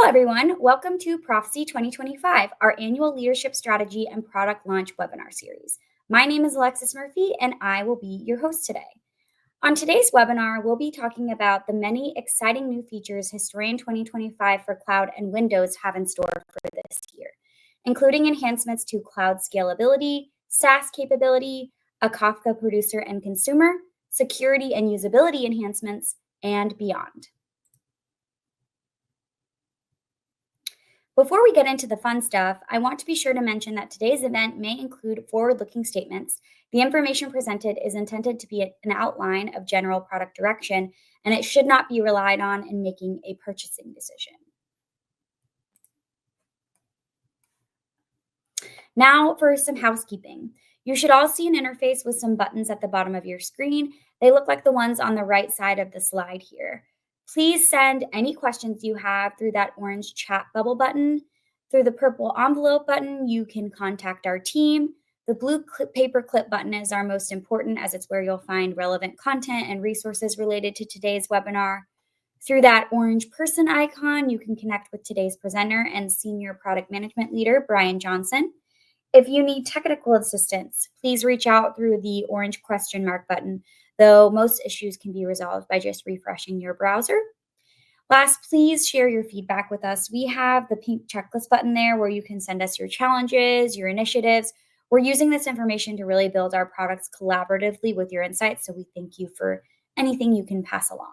everyone. Welcome to Proficy 2025, our annual leadership strategy and product launch webinar series. My name is Alexis Murphy, and I will be your host today. On today's webinar, we'll be talking about the many exciting new features Historian 2025 for Cloud and Windows have in store for this year, including enhancements to cloud scalability, SaaS capability, a Kafka producer and consumer, security and usability enhancements, and beyond. Before we get into the fun stuff, I want to be sure to mention that today's event may include forward-looking statements. The information presented is intended to be an outline of general product direction, and it should not be relied on in making a purchasing decision. Now for some housekeeping. You should all see an interface with some buttons at the bottom of your screen. They look like the ones on the right side of the slide here. Please send any questions you have through that orange chat bubble button. Through the purple envelope button, you can contact our team. The blue paperclip button is our most important, as it's where you'll find relevant content and resources related to today's webinar. Through that orange person icon, you can connect with today's presenter and senior product management leader, Brian Johnson. If you need technical assistance, please reach out through the orange question mark button, though most issues can be resolved by just refreshing your browser. Last, please share your feedback with us. We have the pink checklist button there where you can send us your challenges, your initiatives. We're using this information to really build our products collaboratively with your insights, so we thank you for anything you can pass along.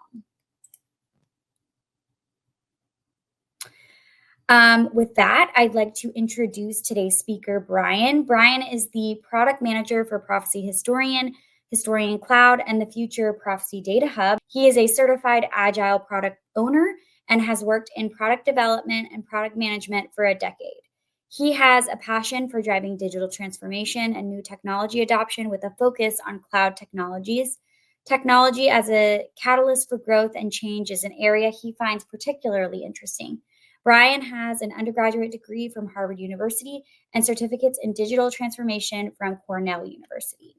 With that, I'd like to introduce today's speaker, Brian. Brian is the product manager for Proficy Historian, Historian Cloud, and the future Proficy Data Hub. He is a certified agile product owner and has worked in product development and product management for a decade. He has a passion for driving digital transformation and new technology adoption with a focus on cloud technologies. Technology as a catalyst for growth and change is an area he finds particularly interesting. Brian has an undergraduate degree from Harvard University and certificates in digital transformation from Cornell University.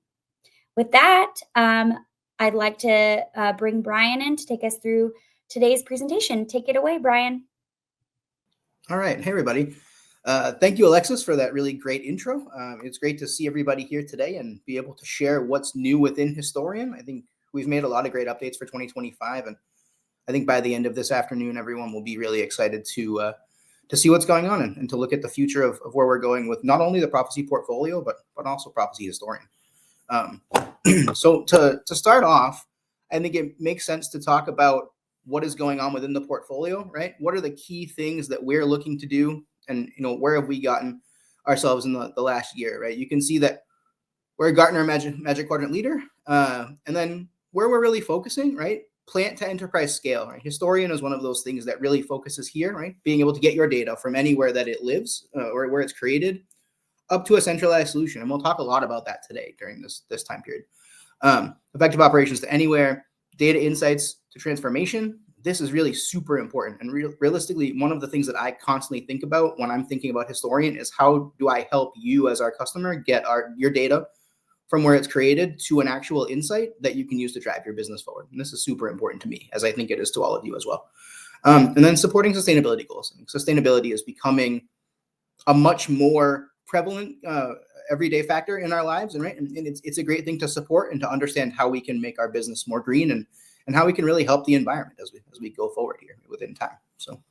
With that, I'd like to bring Brian in to take us through today's presentation. Take it away, Brian. All right. Hey, everybody. Thank you, Alexis, for that really great intro. It's great to see everybody here today and be able to share what's new within Historian. I think we've made a lot of great updates for 2025, and I think by the end of this afternoon, everyone will be really excited to see what's going on and to look at the future of where we're going with not only the Proficy portfolio, but also Proficy Historian. So to start off, I think it makes sense to talk about what is going on within the portfolio, right? What are the key things that we're looking to do, and where have we gotten ourselves in the last year, right? You can see that we're a Gartner Magic Quadrant leader, and then where we're really focusing, right? Plant to enterprise scale, right? Historian is one of those things that really focuses here, right? Being able to get your data from anywhere that it lives or where it's created up to a centralized solution. And we'll talk a lot about that today during this time period. Effective operations to anywhere, data insights to transformation. This is really super important. And realistically, one of the things that I constantly think about when I'm thinking about Historian is how do I help you as our customer get your data from where it's created to an actual insight that you can use to drive your business forward. And this is super important to me, as I think it is to all of you as well. And then supporting sustainability goals. Sustainability is becoming a much more prevalent everyday factor in our lives, and it's a great thing to support and to understand how we can make our business more green and how we can really help the environment as we go forward here within time. So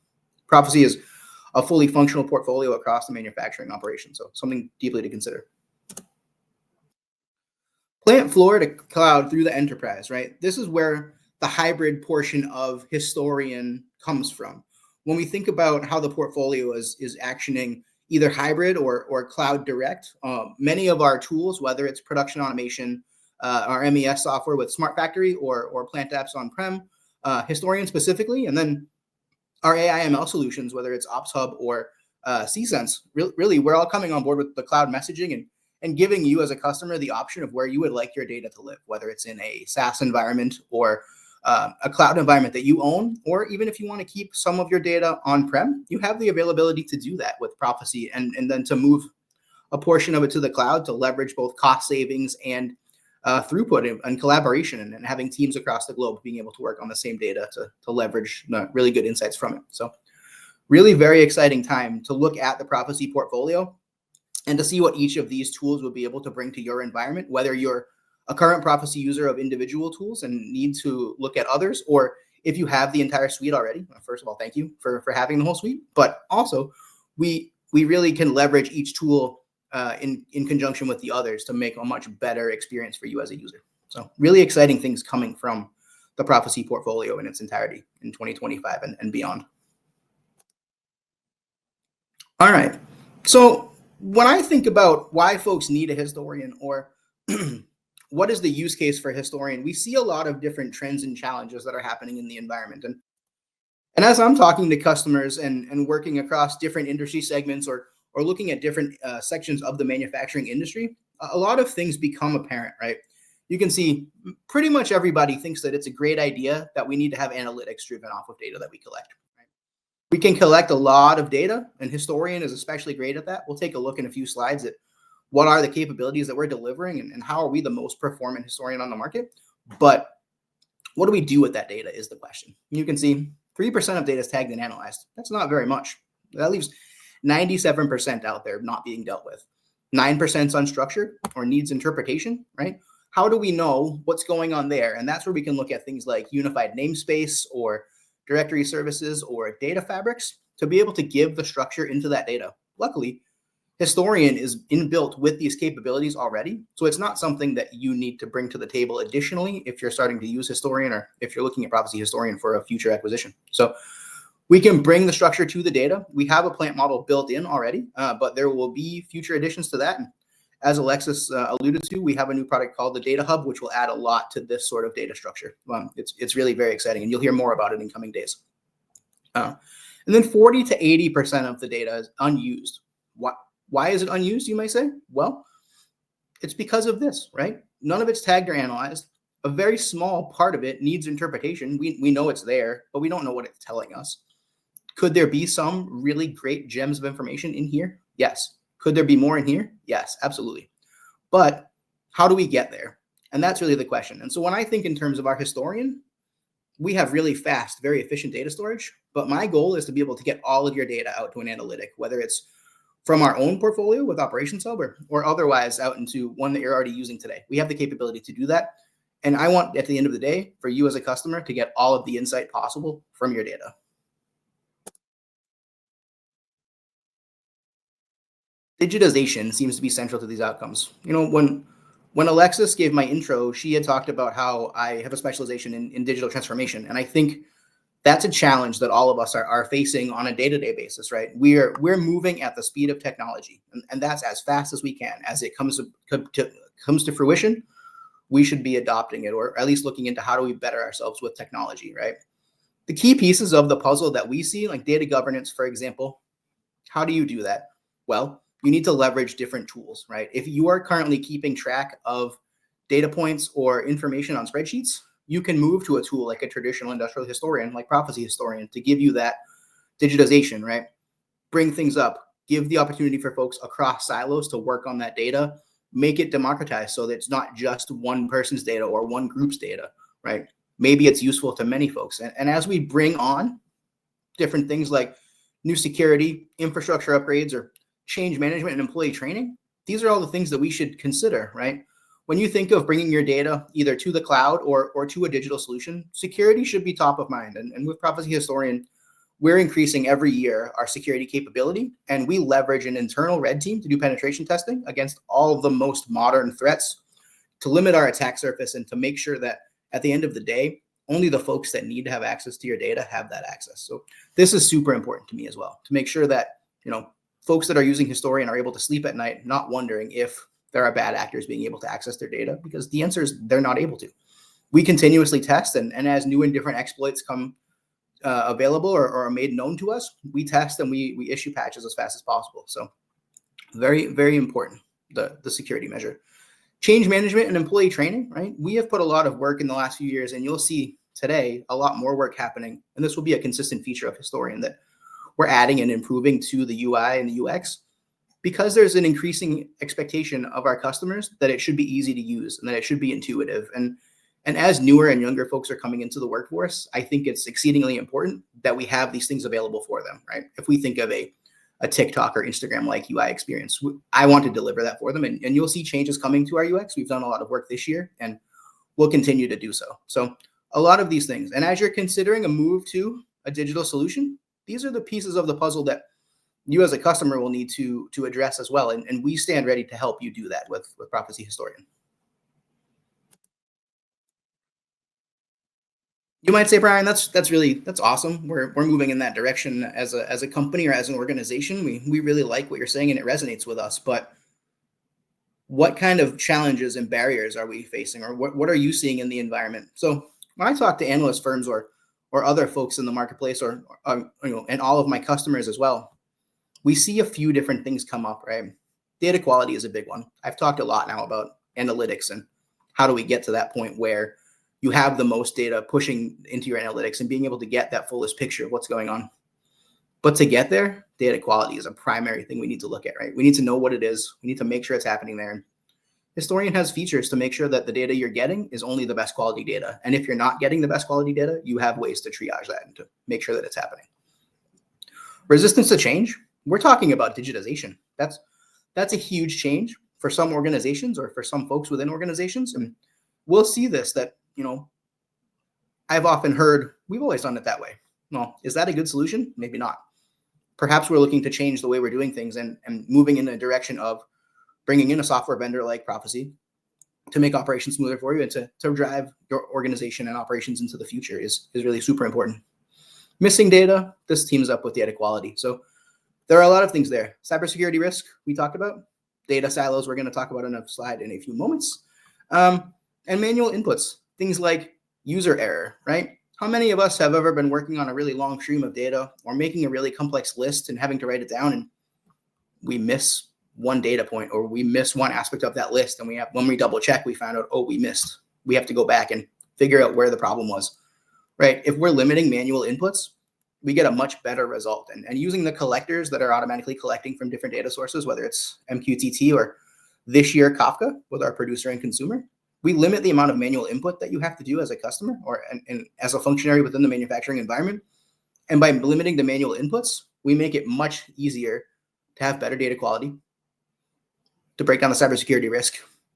Proficy is a fully functional portfolio across the manufacturing operation, so something deeply to consider. Plant floor to cloud through the enterprise, right? This is where the hybrid portion of Historian comes from. When we think about how the portfolio is actioning either hybrid or cloud direct, many of our tools, whether it's production automation, our MES software with Smart Factory or plant apps on-prem, Historian specifically, and then our AI ML solutions, whether it's Ops Hub or CSense, really we're all coming on board with the cloud messaging and giving you as a customer the option of where you would like your data to live, whether it's in a SaaS environment or a cloud environment that you own, or even if you want to keep some of your data on-prem, you have the availability to do that with Proficy and then to move a portion of it to the cloud to leverage both cost savings and throughput and collaboration and having teams across the globe being able to work on the same data to leverage really good insights from it. So really very exciting time to look at the Proficy portfolio and to see what each of these tools would be able to bring to your environment, whether you're a current Proficy user of individual tools and need to look at others, or if you have the entire suite already. First of all, thank you for having the whole suite, but also we really can leverage each tool in conjunction with the others to make a much better experience for you as a user. So really exciting things coming from the Proficy portfolio in its entirety in 2025 and beyond. All right. So when I think about why folks need a historian, or what is the use case for a historian, we see a lot of different trends and challenges that are happening in the environment. And as I'm talking to customers and working across different industry segments or looking at different sections of the manufacturing industry, a lot of things become apparent, right? You can see pretty much everybody thinks that it's a great idea that we need to have analytics driven off of data that we collect. We can collect a lot of data, and Historian is especially great at that. We'll take a look in a few slides at what are the capabilities that we're delivering and how are we the most performant historian on the market. But what do we do with that data is the question. You can see 3% of data is tagged and analyzed. That's not very much. That leaves 97% out there not being dealt with. 9% is unstructured or needs interpretation, right? How do we know what's going on there? And that's where we can look at things like unified namespace or directory services or data fabrics to be able to give the structure into that data. Luckily, Historian is inbuilt with these capabilities already. So it's not something that you need to bring to the table additionally if you're starting to use Historian or if you're looking at Proficy Historian for a future acquisition. So we can bring the structure to the data. We have a plant model built in already, but there will be future additions to that. And as Alexis alluded to, we have a new product called the Data Hub, which will add a lot to this sort of data structure. It's really very exciting, and you'll hear more about it in coming days. And then 40 to 80% of the data is unused. Why is it unused, you may say? Well, it's because of this, right? None of it's tagged or analyzed. A very small part of it needs interpretation. We know it's there, but we don't know what it's telling us. Could there be some really great gems of information in here? Yes. Could there be more in here? Yes, absolutely. But how do we get there? And that's really the question. And so when I think in terms of our historian, we have really fast, very efficient data storage. But my goal is to be able to get all of your data out to an analytic, whether it's from our own portfolio with Operations Hub or otherwise out into one that you're already using today. We have the capability to do that. And I want, at the end of the day, for you as a customer to get all of the insight possible from your data. Digitization seems to be central to these outcomes. You know, when Alexis gave my intro, she had talked about how I have a specialization in digital transformation. And I think that's a challenge that all of us are facing on a day-to-day basis, right? We're moving at the speed of technology, and that's as fast as we can. As it comes to fruition, we should be adopting it, or at least looking into how do we better ourselves with technology, right? The key pieces of the puzzle that we see, like data governance, for example, how do you do that? Well, you need to leverage different tools, right? If you are currently keeping track of data points or information on spreadsheets, you can move to a tool like a traditional industrial historian, like Proficy Historian, to give you that digitization, right? Bring things up, give the opportunity for folks across silos to work on that data, make it democratized so that it's not just one person's data or one group's data, right? Maybe it's useful to many folks. And as we bring on different things like new security, infrastructure upgrades, or change management and employee training, these are all the things that we should consider, right? When you think of bringing your data either to the cloud or to a digital solution, security should be top of mind. And with Proficy Historian, we're increasing every year our security capability, and we leverage an internal red team to do penetration testing against all of the most modern threats to limit our attack surface and to make sure that at the end of the day, only the folks that need to have access to your data have that access. So this is super important to me as well, to make sure that, you know, folks that are using Historian are able to sleep at night, not wondering if there are bad actors being able to access their data, because the answer is they're not able to. We continuously test, and as new and different exploits come available or are made known to us, we test and we issue patches as fast as possible. So very, very important, the security measure. Change management and employee training, right? We have put a lot of work in the last few years, and you'll see today a lot more work happening. And this will be a consistent feature of Historian that we're adding and improving to the UI and the UX, because there's an increasing expectation of our customers that it should be easy to use and that it should be intuitive. And And as newer and younger folks are coming into the workforce, I think it's exceedingly important that we have these things available for them, right? If we think of a TikTok or Instagram like UI experience, I want to deliver that for them. And you'll see changes coming to our UX. We've done a lot of work this year and we'll continue to do so. So a lot of these things. And as you're considering a move to a digital solution, these are the pieces of the puzzle that you as a customer will need to address as well. And we stand ready to help you do that with Proficy Historian. You might say, Brian, that's awesome. We're moving in that direction as a company or as an organization. We really like what you're saying and it resonates with us. But what kind of challenges and barriers are we facing, or what are you seeing in the environment? So when I talk to analyst firms or other folks in the marketplace, or and all of my customers as well, we see a few different things come up, right? Data quality is a big one. I've talked a lot now about analytics and how do we get to that point where you have the most data pushing into your analytics and being able to get that fullest picture of what's going on. But to get there, data quality is a primary thing we need to look at, right? We need to know what it is. We need to make sure it's happening there. Historian has features to make sure that the data you're getting is only the best quality data. And if you're not getting the best quality data, you have ways to triage that and to make sure that it's happening. Resistance to change. We're talking about digitization. That's a huge change for some organizations or for some folks within organizations. And we'll see this, that, I've often heard, we've always done it that way. Well, is that a good solution? Maybe not. Perhaps we're looking to change the way we're doing things and moving in a direction of bringing in a software vendor like Proficy to make operations smoother for you and to drive your organization and operations into the future is really super important. Missing data, this teams up with data quality. So there are a lot of things there. Cybersecurity risk, we talked about. Data silos, we're going to talk about in a slide in a few moments. And manual inputs, things like user error, right? How many of us have ever been working on a really long stream of data or making a really complex list and having to write it down, and we miss one data point or we miss one aspect of that list, and when we double check, we found out, we have to go back and figure out where the problem was, right? If we're limiting manual inputs, we get a much better result. And using the collectors that are automatically collecting from different data sources, whether it's MQTT or this year Kafka with our producer and consumer, we limit the amount of manual input that you have to do as a customer or and as a functionary within the manufacturing environment. And by limiting the manual inputs, we make it much easier to have better data quality, to break down the cybersecurity risk,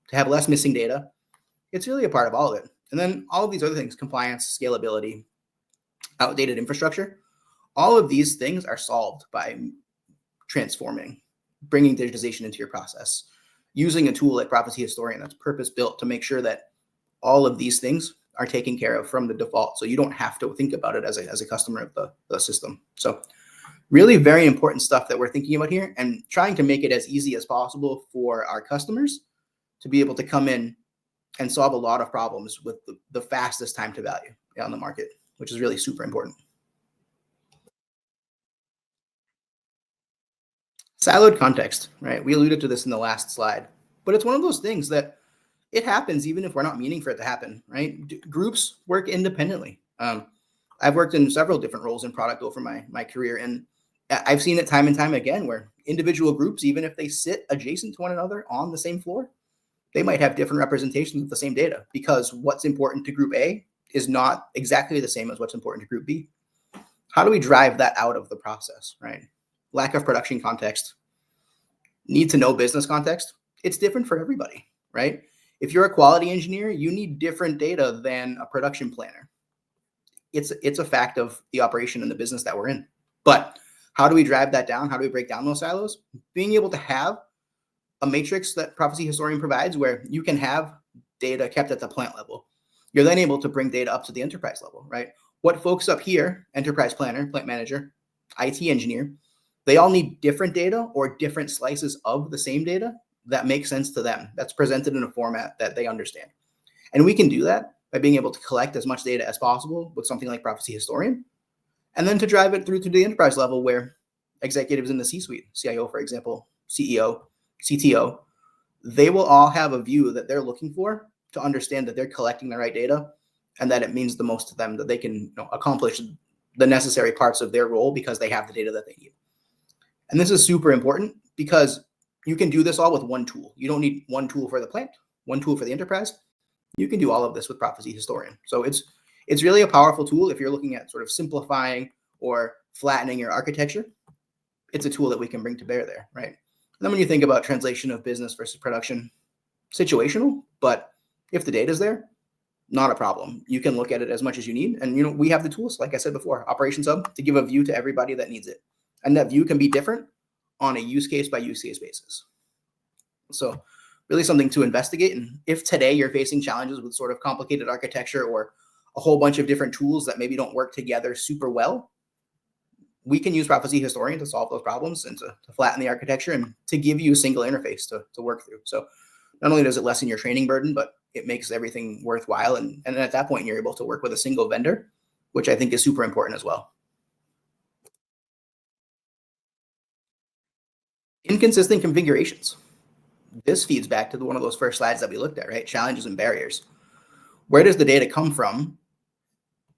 to have less missing data. It's really a part of all of it. And then all of these other things, compliance, scalability, outdated infrastructure, all of these things are solved by transforming, bringing digitization into your process, using a tool like Proficy Historian that's purpose-built to make sure that all of these things are taken care of from the default. So you don't have to think about it as a customer of the system. So really very important stuff that we're thinking about here, and trying to make it as easy as possible for our customers to be able to come in and solve a lot of problems with the fastest time to value on the market, which is really super important. Siloed context, right? We alluded to this in the last slide, but it's one of those things that it happens even if we're not meaning for it to happen, right? Groups work independently. I've worked in several different roles in product over my career, and I've seen it time and time again where individual groups, even if they sit adjacent to one another on the same floor, they might have different representations of the same data, because what's important to group A is not exactly the same as what's important to group B. How do we drive that out of the process, right? Lack of production context, need to know business context. It's different for everybody, right? If you're a quality engineer, you need different data than a production planner. It's a fact of the operation and the business that we're in. But how do we drive that down? How do we break down those silos? Being able to have a matrix that Proficy Historian provides where you can have data kept at the plant level. You're then able to bring data up to the enterprise level, right? What folks up here, enterprise planner, plant manager, IT engineer, they all need different data or different slices of the same data that make sense to them, that's presented in a format that they understand. And we can do that by being able to collect as much data as possible with something like Proficy Historian, and then to drive it through to the enterprise level where executives in the C-suite, CIO, for example, CEO, CTO, they will all have a view that they're looking for to understand that they're collecting the right data and that it means the most to them, that they can accomplish the necessary parts of their role because they have the data that they need. And this is super important because you can do this all with one tool. You don't need one tool for the plant, one tool for the enterprise. You can do all of this with Proficy Historian. So it's really a powerful tool if you're looking at sort of simplifying or flattening your architecture. It's a tool that we can bring to bear there, right? And then when you think about translation of business versus production, situational, but if the data is there, not a problem. You can look at it as much as you need. And we have the tools, like I said before, Operations Hub, to give a view to everybody that needs it. And that view can be different on a use case by use case basis. So really something to investigate. And if today you're facing challenges with sort of complicated architecture or a whole bunch of different tools that maybe don't work together super well, we can use Proficy Historian to solve those problems and to flatten the architecture and to give you a single interface to work through. So not only does it lessen your training burden, but it makes everything worthwhile. And at that point, you're able to work with a single vendor, which I think is super important as well. Inconsistent configurations. This feeds back to one of those first slides that we looked at, right? Challenges and barriers. Where does the data come from?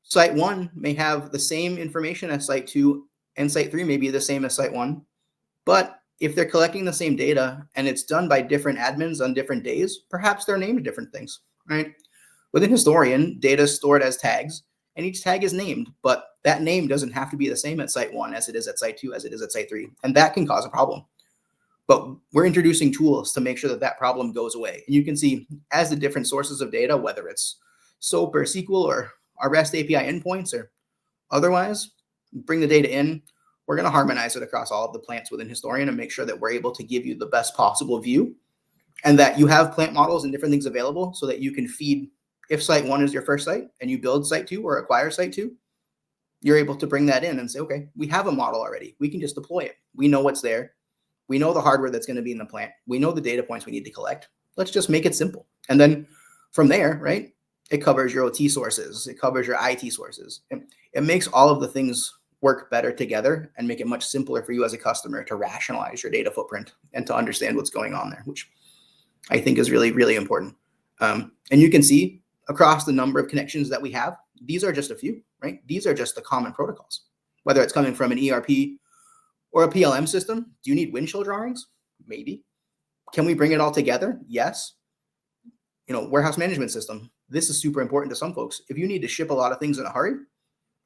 Site 1 may have the same information as Site 2, and Site 3 may be the same as Site 1. But if they're collecting the same data and it's done by different admins on different days, perhaps they're named different things, right? Within Historian, data is stored as tags, and each tag is named, but that name doesn't have to be the same at Site 1 as it is at Site 2, as it is at Site 3, and that can cause a problem. But we're introducing tools to make sure that that problem goes away. And you can see as the different sources of data, whether it's SOAP or SQL or our REST API endpoints or otherwise, bring the data in. We're going to harmonize it across all of the plants within Historian and make sure that we're able to give you the best possible view and that you have plant models and different things available so that you can feed. If Site 1 is your first site and you build Site 2 or acquire Site 2, you're able to bring that in and say, okay, we have a model already. We can just deploy it. We know what's there. We know the hardware that's going to be in the plant. We know the data points we need to collect. Let's just make it simple. And then from there, right, it covers your OT sources. It covers your IT sources. It makes all of the things work better together and make it much simpler for you as a customer to rationalize your data footprint and to understand what's going on there, which I think is really, really important. And you can see across the number of connections that we have, these are just a few, right? These are just the common protocols, whether it's coming from an ERP or a PLM system. Do you need windshield drawings? Maybe. Can we bring it all together? Yes. Warehouse management system. This is super important to some folks. If you need to ship a lot of things in a hurry,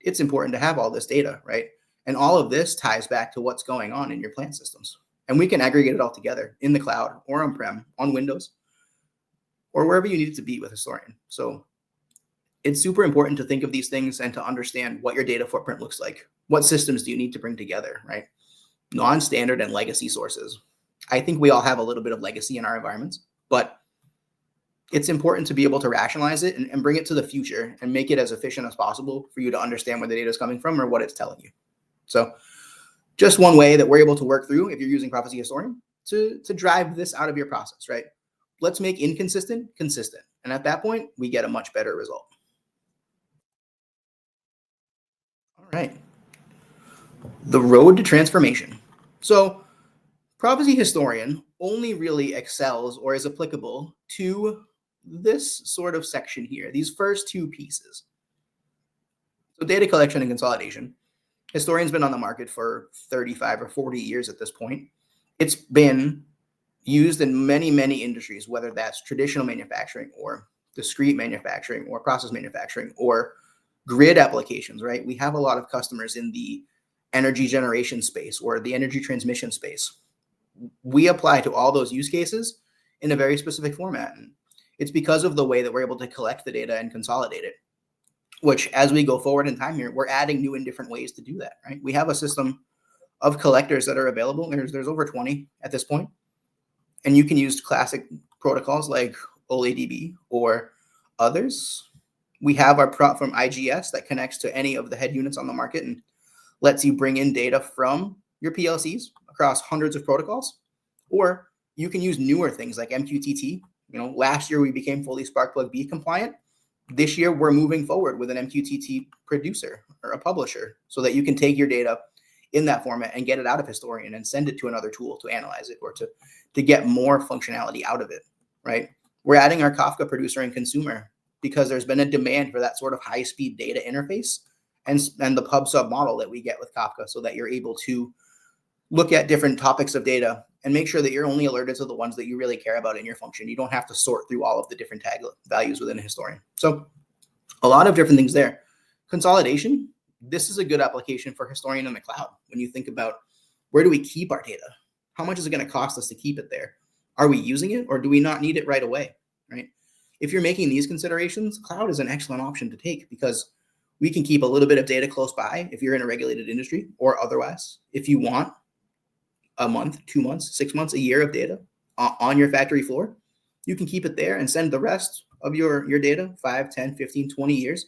it's important to have all this data, right? And all of this ties back to what's going on in your plant systems. And we can aggregate it all together in the cloud or on-prem, on Windows, or wherever you need it to be with Historian. So it's super important to think of these things and to understand what your data footprint looks like. What systems do you need to bring together, right? Non-standard and legacy sources. I think we all have a little bit of legacy in our environments, but it's important to be able to rationalize it and bring it to the future and make it as efficient as possible for you to understand where the data is coming from or what it's telling you. So just one way that we're able to work through, if you're using Proficy Historian, to drive this out of your process, right? Let's make inconsistent consistent. And at that point, we get a much better result. All right. The road to transformation. So Proficy Historian only really excels or is applicable to this sort of section here, these first two pieces. So data collection and consolidation. Historian's been on the market for 35 or 40 years at this point. It's been used in many, many industries, whether that's traditional manufacturing or discrete manufacturing or process manufacturing or grid applications, right? We have a lot of customers in the energy generation space or the energy transmission space. We apply to all those use cases in a very specific format. And it's because of the way that we're able to collect the data and consolidate it, which as we go forward in time here, we're adding new and different ways to do that, right? We have a system of collectors that are available. There's over 20 at this point. And you can use classic protocols like OLADB or others. We have our prop from IGS that connects to any of the head units on the market and lets you bring in data from your PLCs across hundreds of protocols. Or you can use newer things like MQTT. Last year we became fully Sparkplug B compliant. This year we're moving forward with an MQTT producer or a publisher so that you can take your data in that format and get it out of Historian and send it to another tool to analyze it or to get more functionality out of it, right? We're adding our Kafka producer and consumer because there's been a demand for that sort of high-speed data interface and the pub sub model that we get with Kafka so that you're able to look at different topics of data and make sure that you're only alerted to the ones that you really care about in your function. You don't have to sort through all of the different tag values within a historian. So a lot of different things there. Consolidation, this is a good application for historian in the cloud. When you think about where do we keep our data? How much is it going to cost us to keep it there? Are we using it or do we not need it right away, right? If you're making these considerations, cloud is an excellent option to take because we can keep a little bit of data close by if you're in a regulated industry or otherwise. If you want a month, 2 months, 6 months, a year of data on your factory floor, you can keep it there and send the rest of your data, 5, 10, 15, 20 years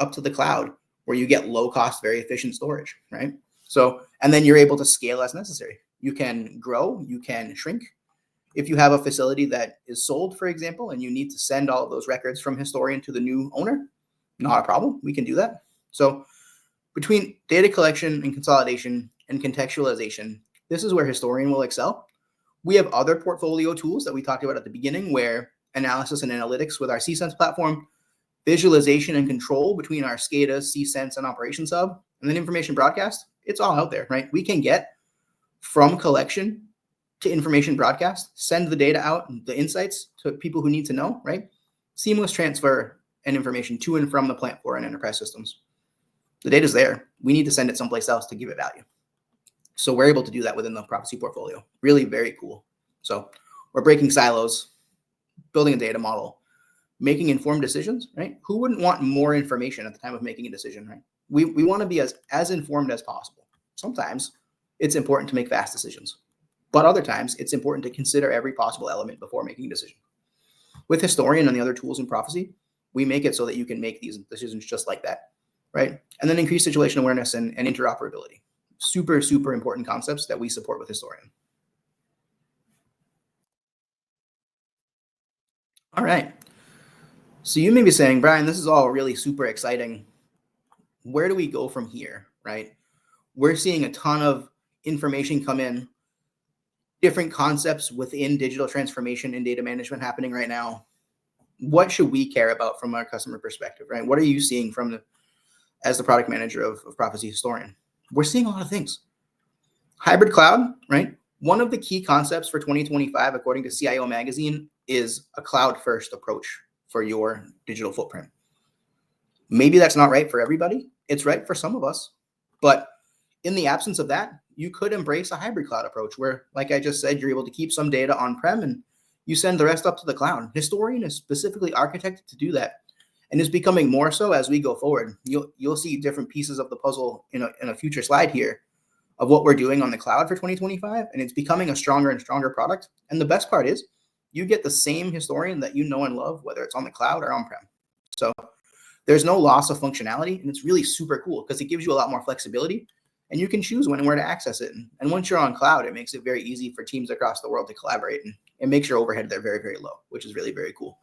up to the cloud where you get low cost, very efficient storage, right? So, and then you're able to scale as necessary. You can grow, you can shrink. If you have a facility that is sold, for example, and you need to send all of those records from historian to the new owner, not a problem. We can do that. So between data collection and consolidation and contextualization, this is where historian will excel. We have other portfolio tools that we talked about at the beginning where analysis and analytics with our cSense platform, visualization and control between our SCADA, cSense, and Operations Hub, and then information broadcast. It's all out there, right? We can get from collection to information broadcast, send the data out, the insights to people who need to know, right? Seamless transfer and information to and from the plant floor and enterprise systems. The data's there. We need to send it someplace else to give it value. So we're able to do that within the Proficy portfolio. Really very cool. So we're breaking silos, building a data model, making informed decisions, right? Who wouldn't want more information at the time of making a decision, right? We want to be as informed as possible. Sometimes it's important to make fast decisions, but other times it's important to consider every possible element before making a decision. With Historian and the other tools in Proficy, we make it so that you can make these decisions just like that, right? And then increase situation awareness and interoperability. Super, super important concepts that we support with Historian. All right. So you may be saying, Brian, this is all really super exciting. Where do we go from here, right? We're seeing a ton of information come in, different concepts within digital transformation and data management happening right now. What should we care about from our customer perspective, right? What are you seeing as the product manager of Proficy Historian? We're seeing a lot of things. Hybrid cloud, right? One of the key concepts for 2025, according to CIO Magazine, is a cloud-first approach for your digital footprint. Maybe that's not right for everybody. It's right for some of us. But in the absence of that, you could embrace a hybrid cloud approach where, like I just said, you're able to keep some data on-prem and you send the rest up to the cloud. Historian is specifically architected to do that and is becoming more so as we go forward. You'll see different pieces of the puzzle in a future slide here of what we're doing on the cloud for 2025, and it's becoming a stronger and stronger product. And the best part is you get the same historian that you know and love, whether it's on the cloud or on-prem. So there's no loss of functionality, and it's really super cool because it gives you a lot more flexibility, and you can choose when and where to access it. And once you're on cloud, it makes it very easy for teams across the world to collaborate, and it makes your overhead there very, very low, which is really, very cool.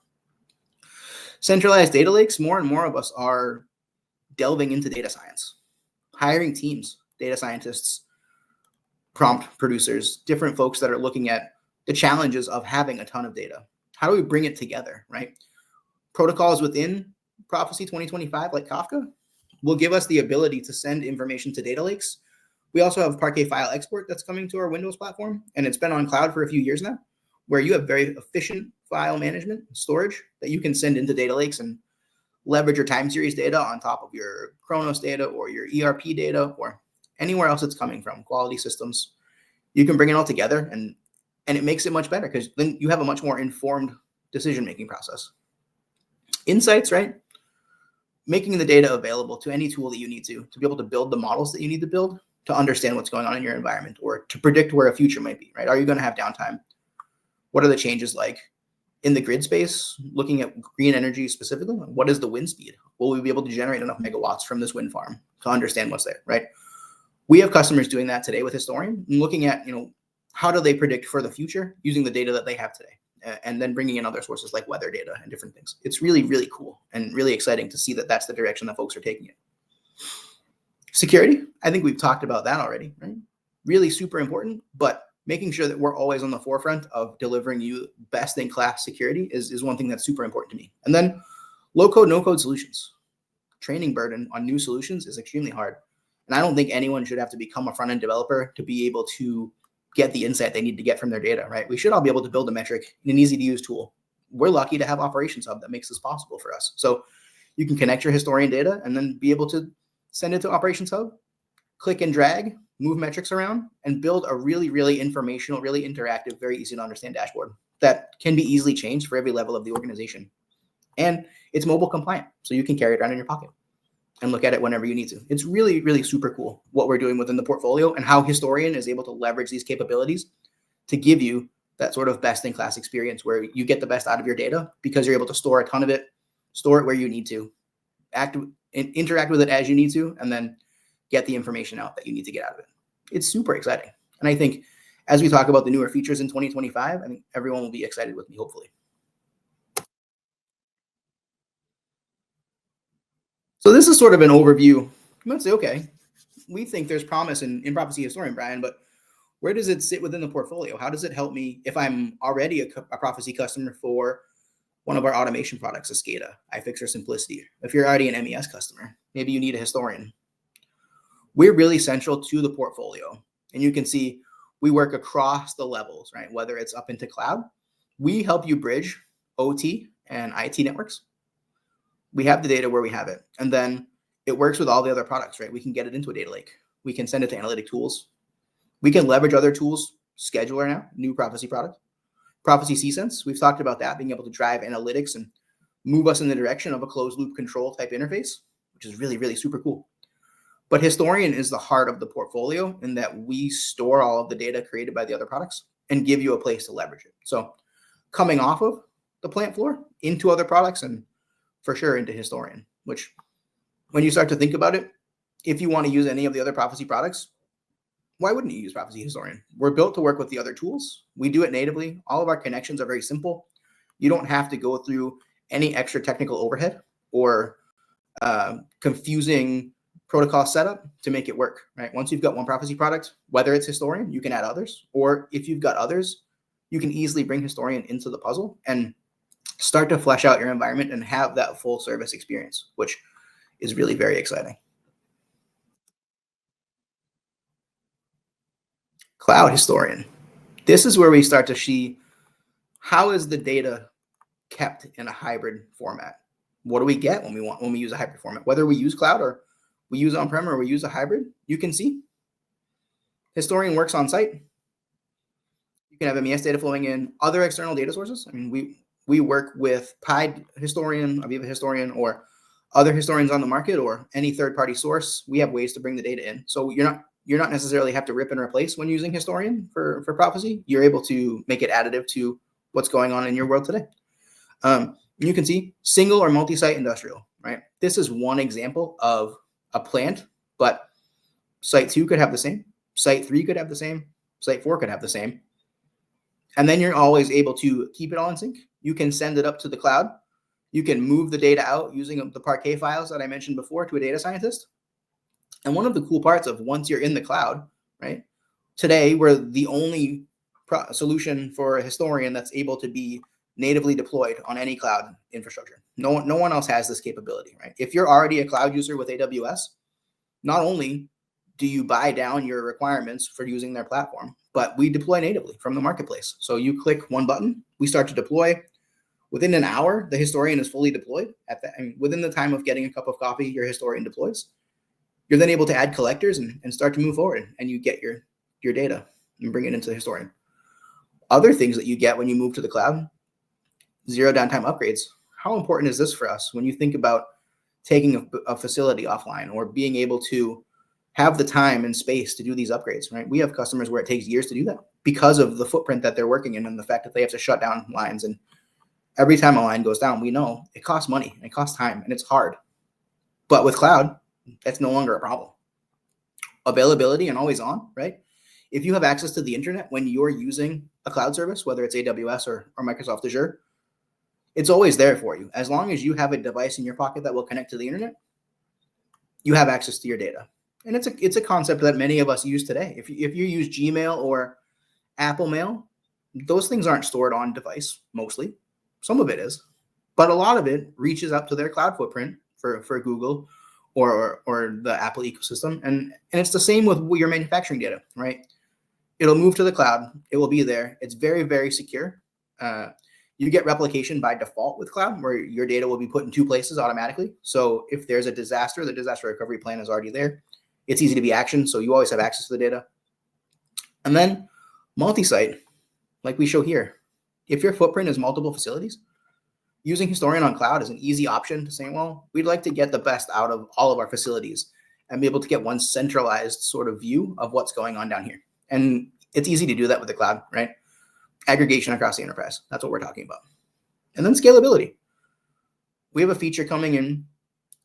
Centralized data lakes, more and more of us are delving into data science, hiring teams, data scientists, prompt producers, different folks that are looking at the challenges of having a ton of data. How do we bring it together, right? Protocols within Proficy 2025, like Kafka, will give us the ability to send information to data lakes. We also have Parquet file export that's coming to our Windows platform, and it's been on cloud for a few years now, where you have very efficient file management storage that you can send into data lakes and leverage your time series data on top of your Kronos data or your ERP data or anywhere else it's coming from, quality systems. You can bring it all together and it makes it much better because then you have a much more informed decision-making process. Insights, right? Making the data available to any tool that you need to be able to build the models that you need to build to understand what's going on in your environment or to predict where a future might be, right? Are you going to have downtime? What are the changes like in the grid space? Looking at green energy specifically, what is the wind speed? Will we be able to generate enough megawatts from this wind farm to understand what's there, right? We have customers doing that today with Historian and looking at, how do they predict for the future using the data that they have today, and then bringing in other sources like weather data and different things. It's really, really cool and really exciting to see that that's the direction that folks are taking it. Security, I think we've talked about that already, right? Really super important, but making sure that we're always on the forefront of delivering you best-in-class security is one thing that's super important to me. And then low-code, no-code solutions. Training burden on new solutions is extremely hard. And I don't think anyone should have to become a front-end developer to be able to get the insight they need to get from their data, right? We should all be able to build a metric in an easy to use tool. We're lucky to have Operations Hub that makes this possible for us. So you can connect your historian data and then be able to send it to Operations Hub, click and drag, move metrics around, and build a really, really informational, really interactive, very easy to understand dashboard that can be easily changed for every level of the organization. And it's mobile compliant, so you can carry it around in your pocket and look at it whenever you need to. It's really, really super cool what we're doing within the portfolio and how Historian is able to leverage these capabilities to give you that sort of best-in-class experience where you get the best out of your data because you're able to store a ton of it, store it where you need to, interact with it as you need to, and then get the information out that you need to get out of it. It's super exciting. And I think as we talk about the newer features in 2025, I think everyone will be excited with me, hopefully. So this is sort of an overview. You might say, okay, we think there's promise in Proficy Historian, Brian, but where does it sit within the portfolio? How does it help me if I'm already a Proficy customer for one of our automation products, a SCADA, iFix, or Simplicity? If you're already an MES customer, maybe you need a historian. We're really central to the portfolio. And you can see we work across the levels, right? Whether it's up into cloud, we help you bridge OT and IT networks. We have the data where we have it. And then it works with all the other products, right? We can get it into a data lake. We can send it to analytic tools. We can leverage other tools. Scheduler now, new Proficy product. Proficy CSense, we've talked about that, being able to drive analytics and move us in the direction of a closed loop control type interface, which is really, really super cool. But Historian is the heart of the portfolio in that we store all of the data created by the other products and give you a place to leverage it. So coming off of the plant floor into other products and for sure into Historian, which when you start to think about it, if you want to use any of the other Proficy products, why wouldn't you use Proficy Historian? We're built to work with the other tools. We do it natively. All of our connections are very simple. You don't have to go through any extra technical overhead or confusing protocol setup to make it work, right? Once you've got one Proficy product, whether it's Historian, you can add others, or if you've got others, you can easily bring Historian into the puzzle and start to flesh out your environment and have that full service experience, which is really very exciting. Cloud Historian. This is where we start to see how is the data kept in a hybrid format. What do we get when we use a hybrid format? Whether we use cloud or we use on-prem or we use a hybrid, you can see Historian works on site. You can have MES data flowing in other external data sources. I mean, we work with Pied Historian, Aviva Historian, or other historians on the market, or any third-party source. We have ways to bring the data in. So you're not necessarily have to rip and replace when using Historian for Proficy. You're able to make it additive to what's going on in your world today. You can see single or multi-site industrial, right? This is one example of a plant, but site 2 could have the same, site 3 could have the same, site 4 could have the same. And then you're always able to keep it all in sync. You can send it up to the cloud. You can move the data out using the Parquet files that I mentioned before to a data scientist. And one of the cool parts of once you're in the cloud, right? Today, we're the only solution for a historian that's able to be natively deployed on any cloud infrastructure. No one else has this capability, right? If you're already a cloud user with AWS, not only do you buy down your requirements for using their platform, but we deploy natively from the marketplace. So you click one button, we start to deploy. Within an hour, the historian is fully deployed. Within the time of getting a cup of coffee, your historian deploys. You're then able to add collectors and start to move forward, and you get your data and bring it into the historian. Other things that you get when you move to the cloud, zero-downtime upgrades. How important is this for us when you think about taking a facility offline or being able to have the time and space to do these upgrades, right? We have customers where it takes years to do that because of the footprint that they're working in and the fact that they have to shut down lines. And every time a line goes down, we know it costs money and it costs time and it's hard. But with cloud, that's no longer a problem. Availability and always on, right? If you have access to the internet when you're using a cloud service, whether it's AWS or Microsoft Azure, it's always there for you. As long as you have a device in your pocket that will connect to the internet, you have access to your data. And it's a concept that many of us use today. If you use Gmail or Apple Mail, those things aren't stored on device mostly. Some of it is, but a lot of it reaches out to their cloud footprint for Google or the Apple ecosystem. And it's the same with your manufacturing data, right? It'll move to the cloud. It will be there. It's very, very secure. You get replication by default with cloud, where your data will be put in two places automatically. So if there's a disaster, the disaster recovery plan is already there. It's easy to be actioned, so you always have access to the data. And then multi-site, like we show here. If your footprint is multiple facilities, using Historian on cloud is an easy option to say, well, we'd like to get the best out of all of our facilities and be able to get one centralized sort of view of what's going on down here. And it's easy to do that with the cloud, right? Aggregation across the enterprise. That's what we're talking about. And then scalability. We have a feature coming in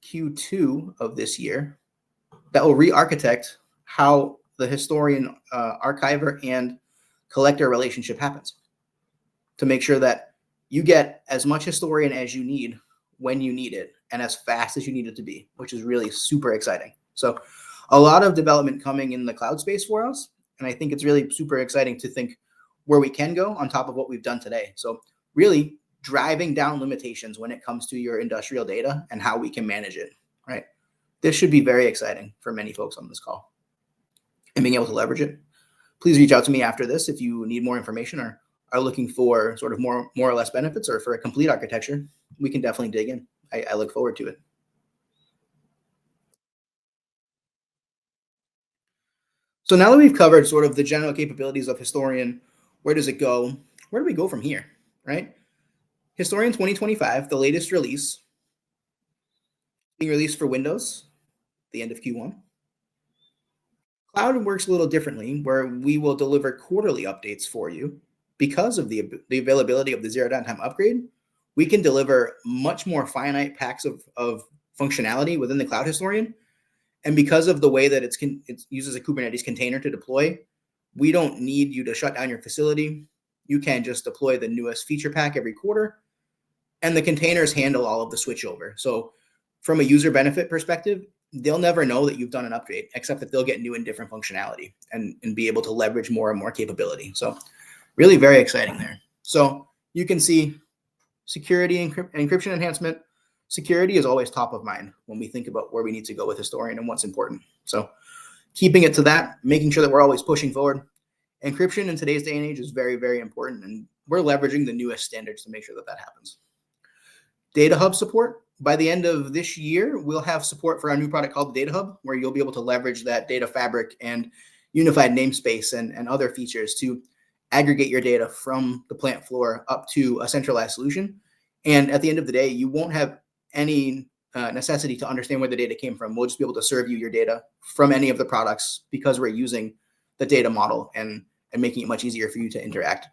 Q2 of this year that will re-architect how the historian, archiver, and collector relationship happens to make sure that you get as much historian as you need when you need it and as fast as you need it to be, which is really super exciting. So a lot of development coming in the cloud space for us. And I think it's really super exciting to think where we can go on top of what we've done today. So really driving down limitations when it comes to your industrial data and how we can manage it, right? This should be very exciting for many folks on this call. And being able to leverage it. Please reach out to me after this if you need more information or are looking for sort of more or less benefits, or for a complete architecture. We can definitely dig in. I look forward to it. So now that we've covered sort of the general capabilities of Historian, where does it go? Where do we go from here, right? Historian 2025, the latest release, being released for Windows, the end of Q1. Cloud works a little differently, where we will deliver quarterly updates for you. Because of the availability of the zero downtime upgrade, we can deliver much more finite packs of functionality within the Cloud Historian. And because of the way that it uses a Kubernetes container to deploy, we don't need you to shut down your facility. You can just deploy the newest feature pack every quarter, and the containers handle all of the switchover. So from a user benefit perspective, they'll never know that you've done an upgrade, except that they'll get new and different functionality and be able to leverage more and more capability. So really very exciting there. So you can see security and encryption enhancement. Security is always top of mind when we think about where we need to go with Historian and what's important. So keeping it to that, making sure that we're always pushing forward. Encryption in today's day and age is very, very important, and we're leveraging the newest standards to make sure that that happens. Data Hub support. By the end of this year, we'll have support for our new product called the Data Hub, where you'll be able to leverage that data fabric and unified namespace and other features to aggregate your data from the plant floor up to a centralized solution. And at the end of the day, you won't have any necessity to understand where the data came from. We'll just be able to serve you your data from any of the products because we're using the data model and making it much easier for you to interact.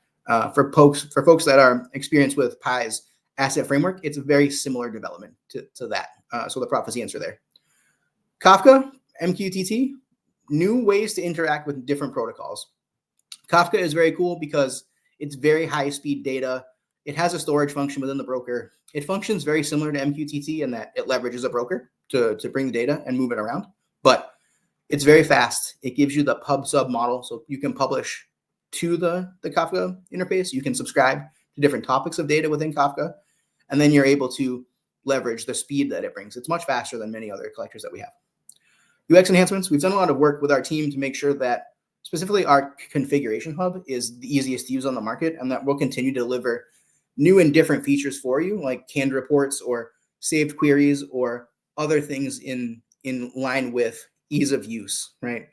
For folks that are experienced with Pi's asset framework, it's a very similar development to that. So the Proficy answer there. Kafka, MQTT, new ways to interact with different protocols. Kafka is very cool because it's very high speed data. It has a storage function within the broker. It functions very similar to MQTT in that it leverages a broker to bring the data and move it around, but it's very fast. It gives you the pub sub model, so you can publish to the Kafka interface. You can subscribe to different topics of data within Kafka, and then you're able to leverage the speed that it brings. It's much faster than many other collectors that we have. UX enhancements. We've done a lot of work with our team to make sure that specifically our configuration hub is the easiest to use on the market, and that we'll continue to deliver new and different features for you, like canned reports or saved queries or other things in line with ease of use, right?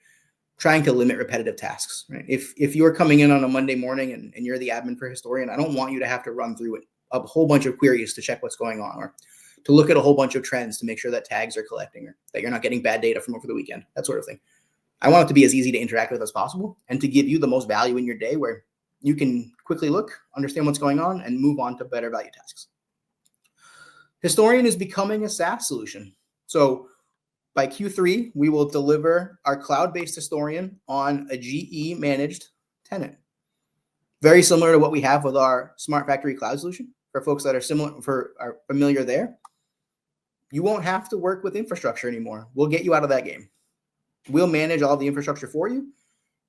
Trying to limit repetitive tasks, right? If you're coming in on a Monday morning and you're the admin for Historian, I don't want you to have to run through a whole bunch of queries to check what's going on, or to look at a whole bunch of trends to make sure that tags are collecting, or that you're not getting bad data from over the weekend, that sort of thing. I want it to be as easy to interact with as possible and to give you the most value in your day, where you can quickly look, understand what's going on, and move on to better value tasks. Historian is becoming a SaaS solution. So by Q3, we will deliver our cloud-based Historian on a GE managed tenant. Very similar to what we have with our Smart Factory Cloud solution. For folks that are familiar there, you won't have to work with infrastructure anymore. We'll get you out of that game. We'll manage all the infrastructure for you.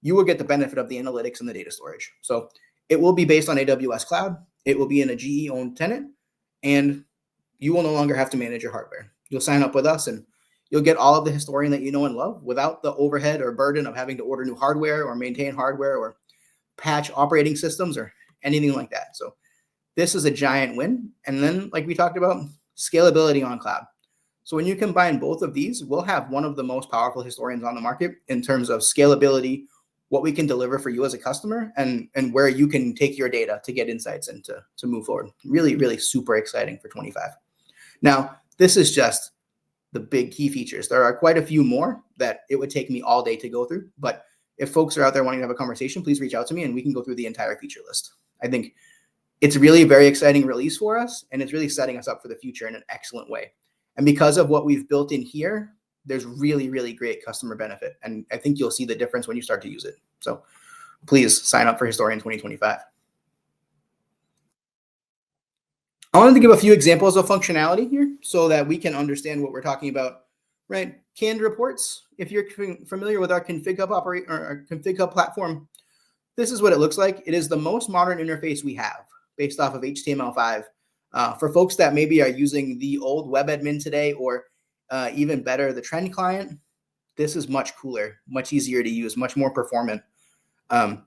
You will get the benefit of the analytics and the data storage. So it will be based on AWS Cloud. It will be in a GE-owned tenant, and you will no longer have to manage your hardware. You'll sign up with us, and You'll get all of the Historian that you know and love without the overhead or burden of having to order new hardware or maintain hardware or patch operating systems or anything like that. So this is a giant win. And then, like we talked about, scalability on cloud. So when you combine both of these, we'll have one of the most powerful historians on the market in terms of scalability, what we can deliver for you as a customer, and where you can take your data to get insights and to move forward. Really, really super exciting for 25. Now, this is just the big key features. There are quite a few more that it would take me all day to go through, but if folks are out there wanting to have a conversation, please reach out to me and we can go through the entire feature list. I think it's really a very exciting release for us, and it's really setting us up for the future in an excellent way. And because of what we've built in here, there's really, really great customer benefit. And I think you'll see the difference when you start to use it. So please sign up for Historian 2025. I wanted to give a few examples of functionality here so that we can understand what we're talking about, right? Canned reports. If you're familiar with our Config Hub our Config Hub platform, this is what it looks like. It is the most modern interface we have based off of HTML5. For folks that maybe are using the old web admin today, or even better, the trend client, this is much cooler, much easier to use, much more performant. And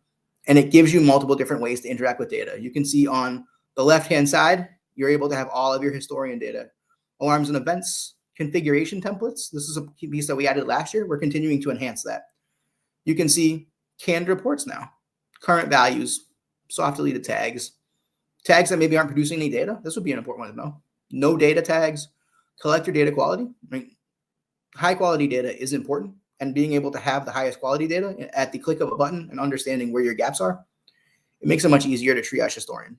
it gives you multiple different ways to interact with data. You can see on the left-hand side, you're able to have all of your Historian data. Alarms and events, configuration templates. This is a piece that we added last year. We're continuing to enhance that. You can see canned reports now, current values, soft deleted tags, tags that maybe aren't producing any data. This would be an important one to know. No data tags, collector data quality. I mean, high quality data is important, and being able to have the highest quality data at the click of a button and understanding where your gaps are, it makes it much easier to triage Historian.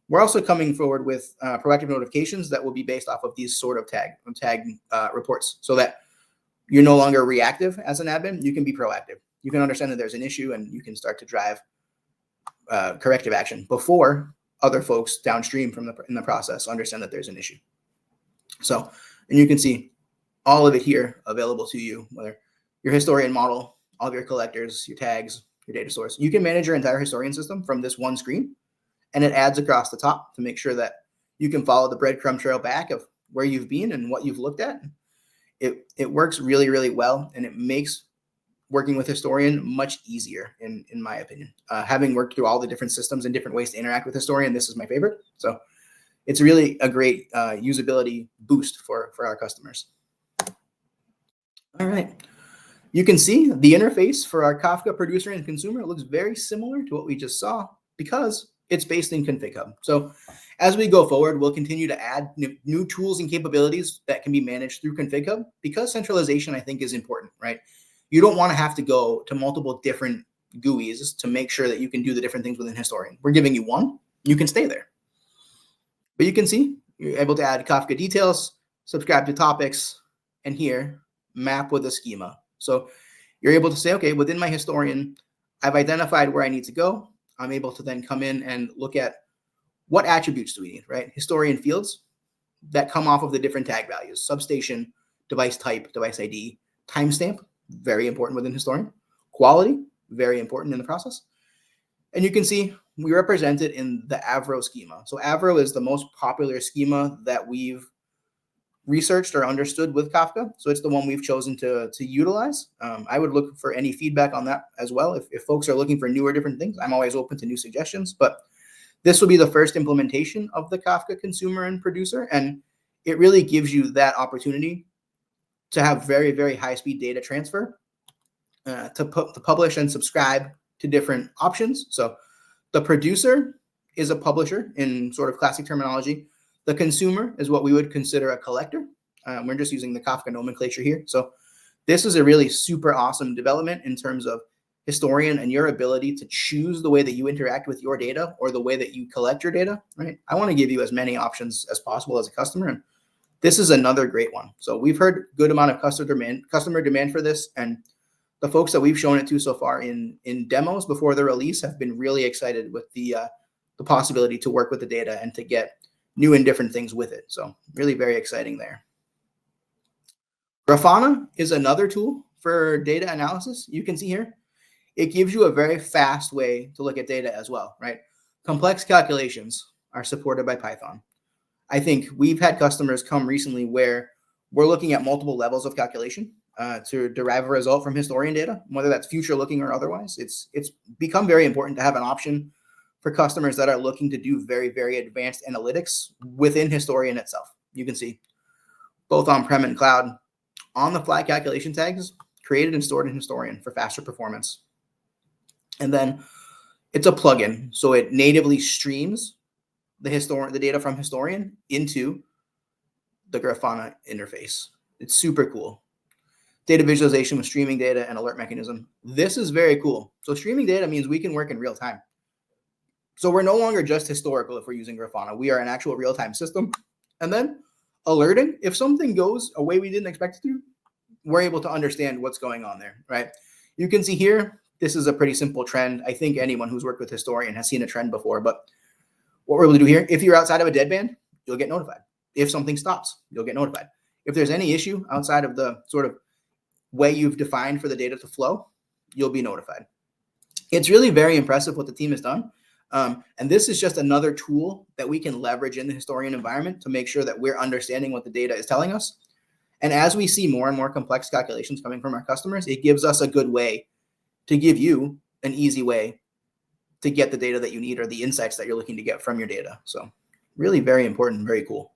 We're also coming forward with proactive notifications that will be based off of these sort of tag reports, so that you're no longer reactive as an admin. You can be proactive. You can understand that there's an issue, and you can start to drive corrective action before other folks downstream in the process understand that there's an issue. So, and you can see all of it here available to you, whether your Historian model, all of your collectors, your tags, your data source. You can manage your entire Historian system from this one screen, and it adds across the top to make sure that you can follow the breadcrumb trail back of where you've been and what you've looked at. It works really, really well, and it makes working with Historian much easier, in my opinion. Having worked through all the different systems and different ways to interact with Historian, this is my favorite. So it's really a great usability boost for our customers. All right. You can see the interface for our Kafka producer and consumer looks very similar to what we just saw because it's based in Config Hub. So as we go forward, we'll continue to add new tools and capabilities that can be managed through Config Hub, because centralization, I think, is important, right? You don't want to have to go to multiple different GUIs to make sure that you can do the different things within Historian. We're giving you one, you can stay there. But you can see you're able to add Kafka details, subscribe to topics, and here, map with a schema. So you're able to say, okay, within my Historian, I've identified where I need to go. I'm able to then come in and look at what attributes do we need, right? Historian fields that come off of the different tag values: substation, device type, device ID, timestamp, very important within Historian, quality, very important in the process. And you can see we represent it in the Avro schema. So Avro is the most popular schema that we've researched or understood with Kafka. So it's the one we've chosen to utilize. I would look for any feedback on that as well. If folks are looking for newer different things, I'm always open to new suggestions. But this will be the first implementation of the Kafka consumer and producer. And it really gives you that opportunity to have very, very high-speed data transfer, to publish and subscribe to different options. So the producer is a publisher in sort of classic terminology. The consumer is what we would consider a collector. We're just using the Kafka nomenclature here. So this is a really super awesome development in terms of Historian and your ability to choose the way that you interact with your data or the way that you collect your data, right? I want to give you as many options as possible as a customer, and this is another great one. So we've heard good amount of customer demand for this, and the folks that we've shown it to so far in demos before the release have been really excited with the possibility to work with the data and to get new and different things with it. So really very exciting there. Grafana is another tool for data analysis. You can see here, it gives you a very fast way to look at data as well, right? Complex calculations are supported by Python. I think we've had customers come recently where we're looking at multiple levels of calculation to derive a result from historian data, whether that's future looking or otherwise. It's become very important to have an option for customers that are looking to do very, very advanced analytics within historian itself. You can see both on-prem and cloud, on-the-fly calculation tags created and stored in historian for faster performance. And then it's a plugin, so it natively streams the data from historian into the Grafana interface. It's super cool. Data visualization with streaming data and alert mechanism. This is very cool. So streaming data means we can work in real time. So we're no longer just historical if we're using Grafana. We are an actual real-time system. And then alerting, if something goes a way we didn't expect it to, we're able to understand what's going on there, right? You can see here, this is a pretty simple trend. I think anyone who's worked with historian has seen a trend before, but what we're able to do here, if you're outside of a deadband, you'll get notified. If something stops, you'll get notified. If there's any issue outside of the sort of way you've defined for the data to flow, you'll be notified. It's really very impressive what the team has done. And this is just another tool that we can leverage in the historian environment to make sure that we're understanding what the data is telling us. And as we see more and more complex calculations coming from our customers, it gives us a good way to give you an easy way to get the data that you need or the insights that you're looking to get from your data. So really very important, very cool.